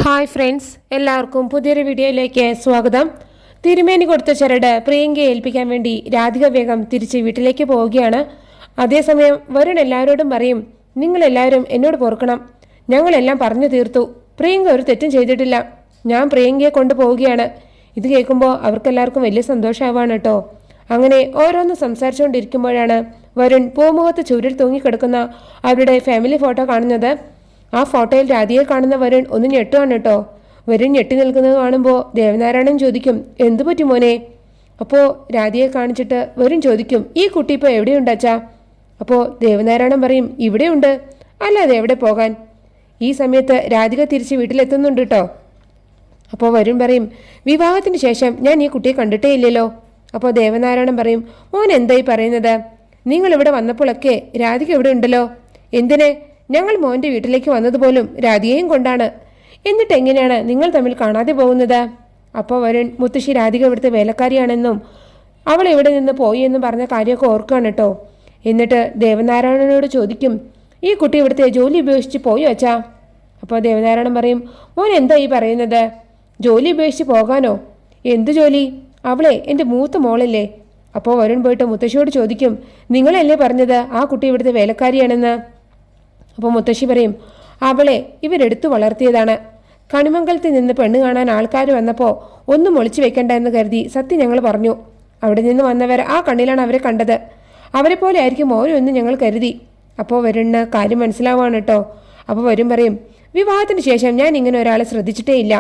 Hi friends, എല്ലാവർക്കും പുതിയൊരു വീഡിയോയിലേക്ക് സ്വാഗതം. തിരുമേനി കൊടുത്ത ചരട് പ്രിയങ്കയെ ഏൽപ്പിക്കാൻ വേണ്ടി രാധിക വേഗം തിരിച്ച് വീട്ടിലേക്ക് പോവുകയാണ്. അതേസമയം വരുൺ എല്ലാവരോടും പറയും, നിങ്ങളെല്ലാവരും എന്നോട് പൊറുക്കണം, ഞങ്ങളെല്ലാം പറഞ്ഞു തീർത്തു, പ്രിയങ്ക ഒരു തെറ്റും ചെയ്തിട്ടില്ല, ഞാൻ പ്രിയങ്കയെ കൊണ്ടുപോവുകയാണ്. ഇത് കേൾക്കുമ്പോൾ അവർക്കെല്ലാവർക്കും വലിയ സന്തോഷമാവാണ് കേട്ടോ. അങ്ങനെ ഓരോന്ന് സംസാരിച്ചുകൊണ്ടിരിക്കുമ്പോഴാണ് വരുൺ പൂമുഖത്ത് ചുരിൽ തൂങ്ങിക്കിടക്കുന്ന അവരുടെ ഫാമിലി ഫോട്ടോ കാണുന്നത്. ആ ഫോട്ടോയിൽ രാധിയെ കാണുന്ന വരുൺ ഒന്ന് ഞെട്ടുകയാണ് കേട്ടോ. വരുൺ ഞെട്ടി നിൽക്കുന്നത് കാണുമ്പോൾ ദേവനാരായണൻ ചോദിക്കും, എന്തു പറ്റി മോനെ? അപ്പോൾ രാധിയെ കാണിച്ചിട്ട് വരുൺ ചോദിക്കും, ഈ കുട്ടി ഇപ്പോൾ എവിടെയുണ്ടച്ചാ? അപ്പോൾ ദേവനാരായണൻ പറയും, ഇവിടെയുണ്ട്, അല്ലാതെ എവിടെ പോകാൻ? ഈ സമയത്ത് രാധിക തിരിച്ച് വീട്ടിലെത്തുന്നുണ്ട് കേട്ടോ. അപ്പോൾ വരുൺ പറയും, വിവാഹത്തിന് ശേഷം ഞാൻ ഈ കുട്ടിയെ കണ്ടിട്ടേ ഇല്ലല്ലോ. അപ്പോൾ ദേവനാരായണൻ പറയും, മോൻ എന്തായി പറയുന്നത്? നിങ്ങളിവിടെ വന്നപ്പോഴൊക്കെ രാധിക ഇവിടെ ഉണ്ടല്ലോ. എന്തിനെ? ഞങ്ങൾ മോൻ്റെ വീട്ടിലേക്ക് വന്നതുപോലും രാധികയും കൊണ്ടാണ്. എന്നിട്ട് എങ്ങനെയാണ് നിങ്ങൾ തമ്മിൽ കാണാതെ പോകുന്നത്? അപ്പോൾ വരുൺ മുത്തശ്ശി രാധിക ഇവിടുത്തെ വേലക്കാരിയാണെന്നും അവൾ ഇവിടെ നിന്ന് പോയി എന്നും പറഞ്ഞ കാര്യമൊക്കെ ഓർക്കുകയാണ് കേട്ടോ. എന്നിട്ട് ദേവനാരായണനോട് ചോദിക്കും, ഈ കുട്ടി ഇവിടുത്തെ ജോലി ഉപേക്ഷിച്ച് പോയോ അച്ഛാ? അപ്പോൾ ദേവനാരായണൻ പറയും, മോൻ എന്താ ഈ പറയുന്നത്? ജോലി ഉപേക്ഷിച്ച് പോകാനോ? എന്തു ജോലി? അവളെ എൻ്റെ മൂത്ത മോളല്ലേ. അപ്പോൾ വരുൺ പോയിട്ട് മുത്തശ്ശിയോട് ചോദിക്കും, നിങ്ങളല്ലേ പറഞ്ഞത് ആ കുട്ടി ഇവിടുത്തെ വേലക്കാരിയാണെന്ന്? അപ്പോൾ മുത്തശ്ശി പറയും, അവളെ ഇവരെടുത്തു വളർത്തിയതാണ്. കണിമംഗലത്തിൽ നിന്ന് പെണ്ണ് കാണാൻ ആൾക്കാർ വന്നപ്പോൾ ഒന്നും ഒളിച്ചു വെക്കണ്ട എന്ന് കരുതി സത്യം ഞങ്ങൾ പറഞ്ഞു. അവിടെ നിന്ന് വന്നവർ ആ കണ്ണിലാണ് അവരെ കണ്ടത്. അവരെ പോലെ ആയിരിക്കും ഓരോ എന്ന് ഞങ്ങൾ കരുതി. അപ്പോൾ വരുണിന് കാര്യം മനസ്സിലാവുകയാണ് കേട്ടോ. അപ്പോൾ വരും പറയും, വിവാഹത്തിന് ശേഷം ഞാൻ ഇങ്ങനെ ഒരാളെ ശ്രദ്ധിച്ചിട്ടേ ഇല്ല,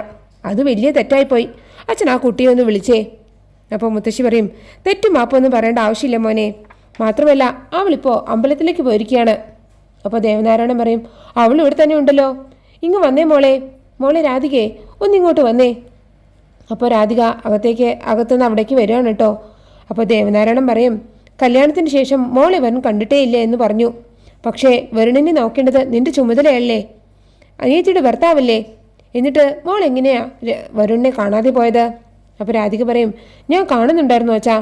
അത് വലിയ തെറ്റായിപ്പോയി. അച്ഛൻ ആ കുട്ടിയെ ഒന്ന് വിളിച്ചേ. അപ്പോൾ മുത്തശ്ശി പറയും, തെറ്റും മാപ്പൊന്നും പറയേണ്ട ആവശ്യമില്ല മോനെ, മാത്രമല്ല അവളിപ്പോൾ അമ്പലത്തിലേക്ക് പോയിരിക്കുകയാണ്. അപ്പോൾ ദേവനാരായണൻ പറയും, അവൾ ഇവിടെ തന്നെ ഉണ്ടല്ലോ, ഇങ്ങ് വന്നേ മോളെ, മോളെ രാധികയെ ഒന്നിങ്ങോട്ട് വന്നേ. അപ്പോൾ രാധിക അകത്തുനിന്ന് അവിടേക്ക് വരികയാണ് കേട്ടോ. അപ്പോൾ ദേവനാരായണൻ പറയും, കല്യാണത്തിന് ശേഷം മോളെ വരുൺ കണ്ടിട്ടേ ഇല്ല എന്ന് പറഞ്ഞു. പക്ഷേ വരുണിനെ നോക്കേണ്ടത് നിന്റെ ചുമതലയല്ലേ, അനിയത്തിയുടെ ഭർത്താവല്ലേ, എന്നിട്ട് മോൾ എങ്ങനെയാ വരുണിനെ കാണാതെ പോയത്? അപ്പോൾ രാധിക പറയും, ഞാൻ കാണുന്നുണ്ടായിരുന്നു അച്ഛാ.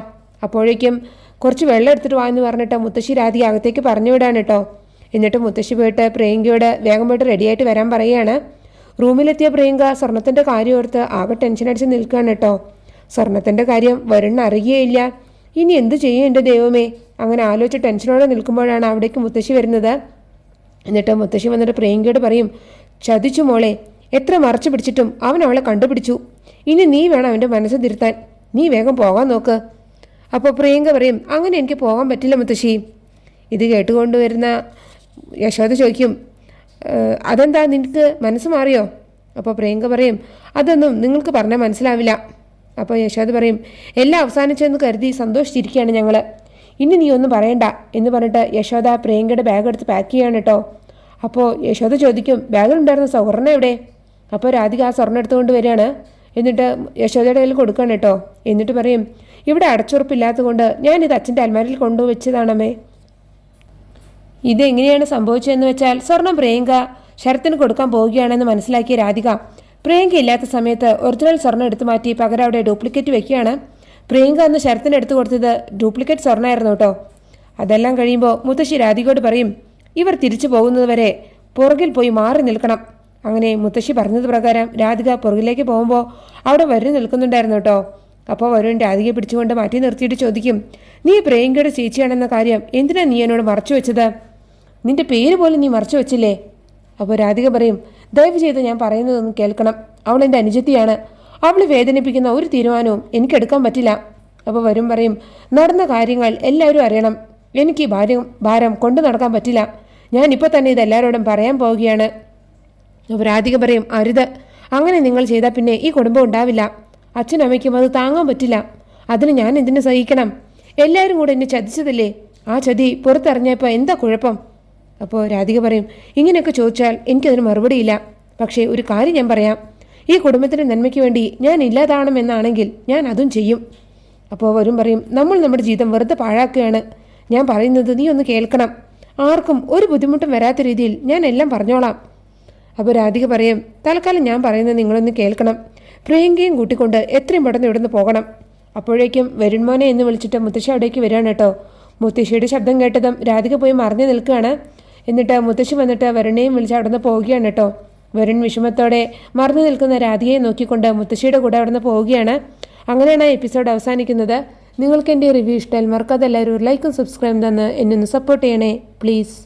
അപ്പോഴേക്കും കുറച്ച് വെള്ളം എടുത്തിട്ട് വാ എന്ന് പറഞ്ഞിട്ട് മുത്തശ്ശി രാധിക അകത്തേക്ക് പറഞ്ഞു വിടാണ് കേട്ടോ. എന്നിട്ട് മുത്തശ്ശി പോയിട്ട് പ്രിയങ്കയോട് വേഗം പോയിട്ട് റെഡിയായിട്ട് വരാൻ പറയുകയാണ്. റൂമിലെത്തിയ പ്രിയങ്ക സ്വർണത്തിൻ്റെ കാര്യം ഓർത്ത് ആകെ ടെൻഷൻ അടിച്ച് നിൽക്കുകയാണ് കേട്ടോ. സ്വർണത്തിൻ്റെ കാര്യം വരുണിന് അറിയുകയില്ല. ഇനി എന്തു ചെയ്യും എൻ്റെ ദൈവമേ? അങ്ങനെ ആലോചിച്ച് ടെൻഷനോടെ നിൽക്കുമ്പോഴാണ് അവിടേക്ക് മുത്തശ്ശി വരുന്നത്. എന്നിട്ട് മുത്തശ്ശി വന്നിട്ട് പ്രിയങ്കയോട് പറയും, ചതിച്ചു മോളെ, എത്ര മറച്ചു പിടിച്ചിട്ടും അവൻ അവളെ കണ്ടുപിടിച്ചു. ഇനി നീ വേണം അവൻ്റെ മനസ്സ് തിരുത്താൻ, നീ വേഗം പോകാൻ നോക്ക്. അപ്പോൾ പ്രിയങ്ക പറയും, അങ്ങനെ എനിക്ക് പോകാൻ പറ്റില്ല മുത്തശ്ശി. ഇത് കേട്ടുകൊണ്ടുവരുന്ന യശോദ ചോദിക്കും, അതെന്താ നിനക്ക് മനസ്സ് മാറിയോ? അപ്പോൾ പ്രിയങ്ക പറയും, അതൊന്നും നിങ്ങൾക്ക് പറഞ്ഞാൽ മനസ്സിലാവില്ല. അപ്പോൾ യശോദ പറയും, എല്ലാം അവസാനിച്ചെന്ന് കരുതി സന്തോഷിച്ചിരിക്കുകയാണ് ഞങ്ങൾ, ഇനി നീ ഒന്നും പറയണ്ട എന്ന് പറഞ്ഞിട്ട് യശോദ പ്രിയങ്കയുടെ ബാഗ് എടുത്ത് പാക്ക് ചെയ്യാണ് കേട്ടോ. അപ്പോൾ യശോദ ചോദിക്കും, ബാഗിലുണ്ടായിരുന്ന സ്വർണ്ണം എവിടെ? അപ്പോൾ രാധിക ആ സ്വർണ്ണം എടുത്തുകൊണ്ട് വരികയാണ്. എന്നിട്ട് യശോദയുടെ കയ്യിൽ കൊടുക്കുകയാണ് കേട്ടോ. എന്നിട്ട് പറയും, ഇവിടെ അടച്ചുറപ്പില്ലാത്തത് കൊണ്ട് ഞാനിത് അച്ഛൻ്റെ അൽമാരിയിൽ കൊണ്ടുവച്ചതാണമ്മേ. ഇതെങ്ങനെയാണ് സംഭവിച്ചതെന്ന് വെച്ചാൽ, സ്വർണം പ്രിയങ്ക ശരത്തിന് കൊടുക്കാൻ പോവുകയാണെന്ന് മനസ്സിലാക്കിയ രാധിക പ്രിയങ്ക ഇല്ലാത്ത സമയത്ത് ഒറിജിനൽ സ്വർണ്ണം എടുത്തു മാറ്റി പകരം അവിടെ ഡ്യൂപ്ലിക്കേറ്റ് വെക്കുകയാണ്. പ്രിയങ്ക അന്ന് ശരത്തിന് എടുത്തു കൊടുത്തത് ഡ്യൂപ്ലിക്കേറ്റ് സ്വർണ്ണമായിരുന്നു കേട്ടോ. അതെല്ലാം കഴിയുമ്പോൾ മുത്തശ്ശി രാധികയോട് പറയും, ഇവർ തിരിച്ചു പോകുന്നത് വരെ പുറകിൽ പോയി മാറി നിൽക്കണം. അങ്ങനെ മുത്തശ്ശി പറഞ്ഞത് പ്രകാരം രാധിക പുറകിലേക്ക് പോകുമ്പോൾ അവിടെ വരുൺ നിൽക്കുന്നുണ്ടായിരുന്നു കേട്ടോ. അപ്പോൾ വരുൺ രാധികയെ പിടിച്ചുകൊണ്ട് മാറ്റി നിർത്തിയിട്ട് ചോദിക്കും, നീ പ്രിയങ്കയുടെ ചേച്ചിയാണെന്ന കാര്യം എന്തിനാ നീ എന്നോട് മറച്ചു വെച്ചത്? നിന്റെ പേര് പോലും നീ മറച്ചു വെച്ചില്ലേ? അപ്പോൾ രാധിക പറയും, ദയവ് ചെയ്ത് ഞാൻ പറയുന്നതൊന്നും കേൾക്കണം, അവൾ എൻ്റെ അനുജത്തിയാണ്, അവളെ വേദനിപ്പിക്കുന്ന ഒരു തീരുമാനവും എനിക്കെടുക്കാൻ പറ്റില്ല. അപ്പോൾ വരുൺ പറയും, നടന്ന കാര്യങ്ങൾ എല്ലാവരും അറിയണം, എനിക്ക് ഭാരം കൊണ്ടു നടക്കാൻ പറ്റില്ല, ഞാനിപ്പോൾ തന്നെ ഇതെല്ലാവരോടും പറയാൻ പോവുകയാണ്. അപ്പോൾ രാധിക പറയും, അരുത്, അങ്ങനെ നിങ്ങൾ ചെയ്താൽ പിന്നെ ഈ കുടുംബം ഉണ്ടാവില്ല, അച്ഛനും അമ്മയ്ക്കും അത് താങ്ങാൻ പറ്റില്ല, അതിന് ഞാൻ എന്തിനു സഹിക്കണം? എല്ലാവരും കൂടെ എന്നെ ചതിച്ചതല്ലേ, ആ ചതി പുറത്തറിഞ്ഞപ്പോൾ എന്താ കുഴപ്പം? അപ്പോൾ രാധിക പറയും, ഇങ്ങനെയൊക്കെ ചോദിച്ചാൽ എനിക്കതിന് മറുപടിയില്ല, പക്ഷേ ഒരു കാര്യം ഞാൻ പറയാം, ഈ കുടുംബത്തിൻ്റെ നന്മയ്ക്ക് വേണ്ടി ഞാൻ ഇല്ലാതാണെന്നാണെങ്കിൽ ഞാൻ അതും ചെയ്യും. അപ്പോൾ വരുൺ പറയും, നമ്മൾ നമ്മുടെ ജീവിതം വെറുതെ പാഴാക്കുകയാണ്, ഞാൻ പറയുന്നത് നീ ഒന്ന് കേൾക്കണം, ആർക്കും ഒരു ബുദ്ധിമുട്ടും വരാത്ത രീതിയിൽ ഞാൻ എല്ലാം പറഞ്ഞോളാം. അപ്പോൾ രാധിക പറയും, തൽക്കാലം ഞാൻ പറയുന്നത് നിങ്ങളൊന്ന് കേൾക്കണം, പ്രിയങ്കയും കൂട്ടിക്കൊണ്ട് എത്രയും പെട്ടെന്ന് ഇവിടുന്ന് പോകണം. അപ്പോഴേക്കും വരുൺ മോനെ എന്ന് വിളിച്ചിട്ട് മുത്തശ്ശി അവിടേക്ക് വരികയാണ് കേട്ടോ. മുത്തശ്ശിയുടെ ശബ്ദം കേട്ടതും രാധിക പോയി മറിഞ്ഞു നിൽക്കുകയാണ്. എന്നിട്ട് മുത്തശ്ശി വന്നിട്ട് വരുണിനെയും വിളിച്ച് അവിടെ നിന്ന് പോവുകയാണ് കേട്ടോ. വരുൺ വിഷമത്തോടെ മറന്നു നിൽക്കുന്ന രാധികയെ നോക്കിക്കൊണ്ട് മുത്തശ്ശിയുടെ കൂടെ അവിടെ നിന്ന് പോവുകയാണ്. അങ്ങനെയാണ് ആ എപ്പിസോഡ് അവസാനിക്കുന്നത്. നിങ്ങൾക്ക് എൻ്റെ റിവ്യൂ ഇഷ്ടമായാൽ മറക്കാതെ എല്ലാവരും ലൈക്കും സബ്സ്ക്രൈബും തന്ന് എന്നെ ഒന്ന് സപ്പോർട്ട് ചെയ്യണേ പ്ലീസ്.